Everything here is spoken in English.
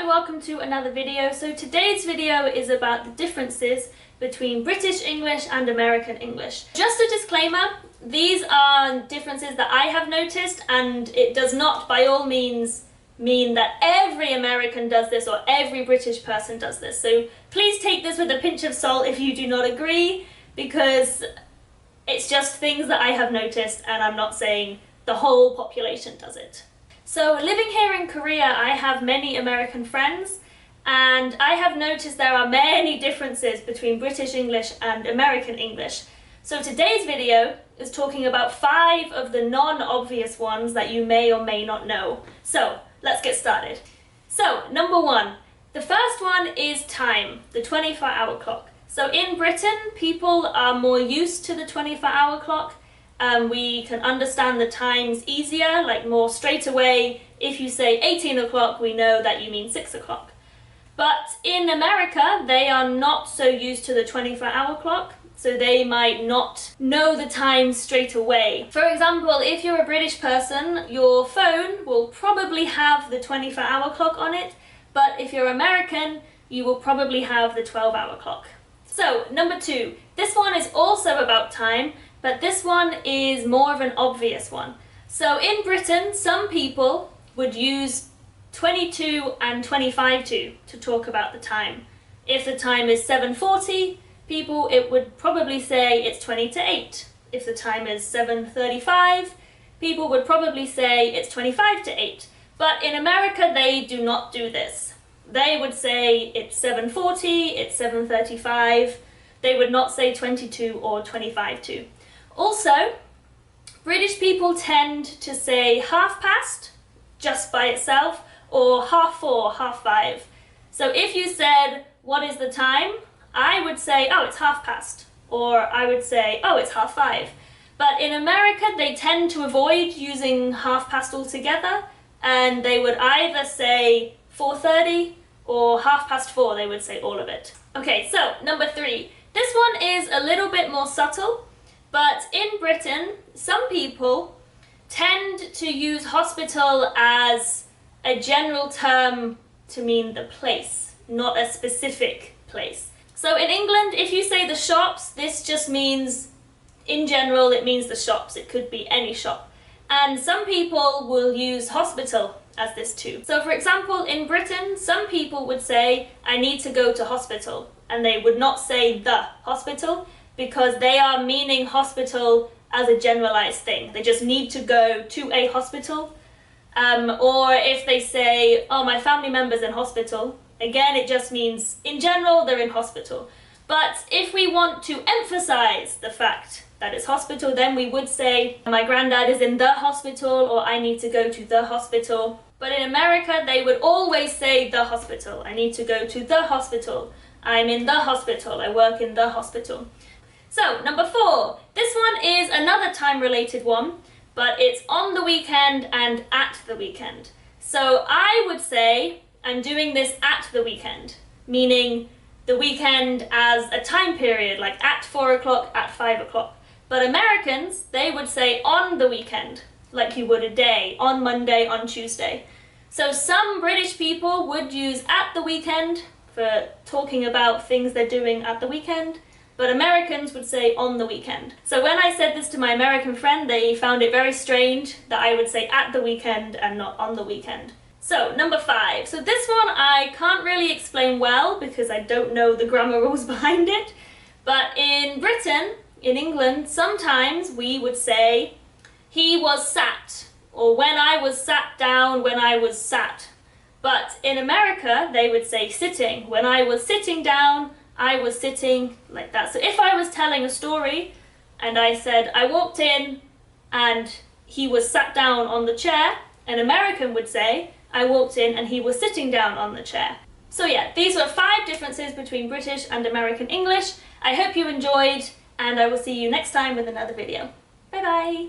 welcome to another video. So today's video is about the differences between British English and American English. Just a disclaimer, these are differences that I have noticed, and it does not by all means mean that every American does this or every British person does this. So please take this with a pinch of salt if you do not agree, because it's just things that I have noticed and I'm not saying the whole population does it. So living here in Korea, I have many American friends, and I have noticed there are many differences between British English and American English. So today's video is talking about 5 of the non-obvious ones that you may or may not know. So let's get started. So number 1, the first one is time, the 24-hour clock. So in Britain, people are more used to the 24-hour clock. We can understand the times easier, like more straight away. If you say 18 o'clock, we know that you mean 6 o'clock. But in America, they are not so used to the 24-hour clock, so they might not know the time straight away. For example, if you're a British person, your phone will probably have the 24-hour clock on it, but if you're American, you will probably have the 12-hour clock. So, number 2, this one is also about time, but this one is more of an obvious one. So in Britain, some people would use 22 and 25 to talk about the time. If the time is 7:40, it would probably say it's 20 to 8. If the time is 7:35, people would probably say it's 25 to 8. But in America, they do not do this. They would say it's 7:40, it's 7:35. They would not say 22 or 25 to. Also, British people tend to say 1/2 just by itself, or 4:30, 5:30. So if you said, what is the time? I would say, oh, it's 1/2, or I would say, oh, it's 5:30. But in America, they tend to avoid using 1/2 altogether, and they would either say 4:30 or 4:30, they would say all of it. Okay, so number 3. This one is a little bit more subtle. But in Britain, some people tend to use hospital as a general term to mean the place, not a specific place. So in England, if you say the shops, this just means, in general, it means the shops. It could be any shop. And some people will use hospital as this too. So for example, in Britain, some people would say, I need to go to hospital. And they would not say the hospital, because they are meaning hospital as a generalized thing. They just need to go to a hospital. Or if they say, oh, my family member's in hospital, again, it just means, in general, they're in hospital. But if we want to emphasize the fact that it's hospital, then we would say, my granddad is in the hospital, or I need to go to the hospital. But in America, they would always say the hospital. I need to go to the hospital. I'm in the hospital. I work in the hospital. So, number 4. This one is another time-related one, but it's on the weekend and at the weekend. So I would say I'm doing this at the weekend, meaning the weekend as a time period, like at 4 o'clock, at 5 o'clock. But Americans, they would say on the weekend, like you would a day, on Monday, on Tuesday. So some British people would use at the weekend for talking about things they're doing at the weekend, but Americans would say on the weekend. So when I said this to my American friend, they found it very strange that I would say at the weekend and not on the weekend. So number 5. So this one I can't really explain well because I don't know the grammar rules behind it. But in Britain, in England, sometimes we would say he was sat, or when I was sat down, when I was sat. But in America, they would say sitting. When I was sitting down, I was sitting, like that. So if I was telling a story and I said I walked in and he was sat down on the chair, an American would say I walked in and he was sitting down on the chair. So yeah, these were 5 differences between British and American English. I hope you enjoyed, and I will see you next time with another video. Bye bye!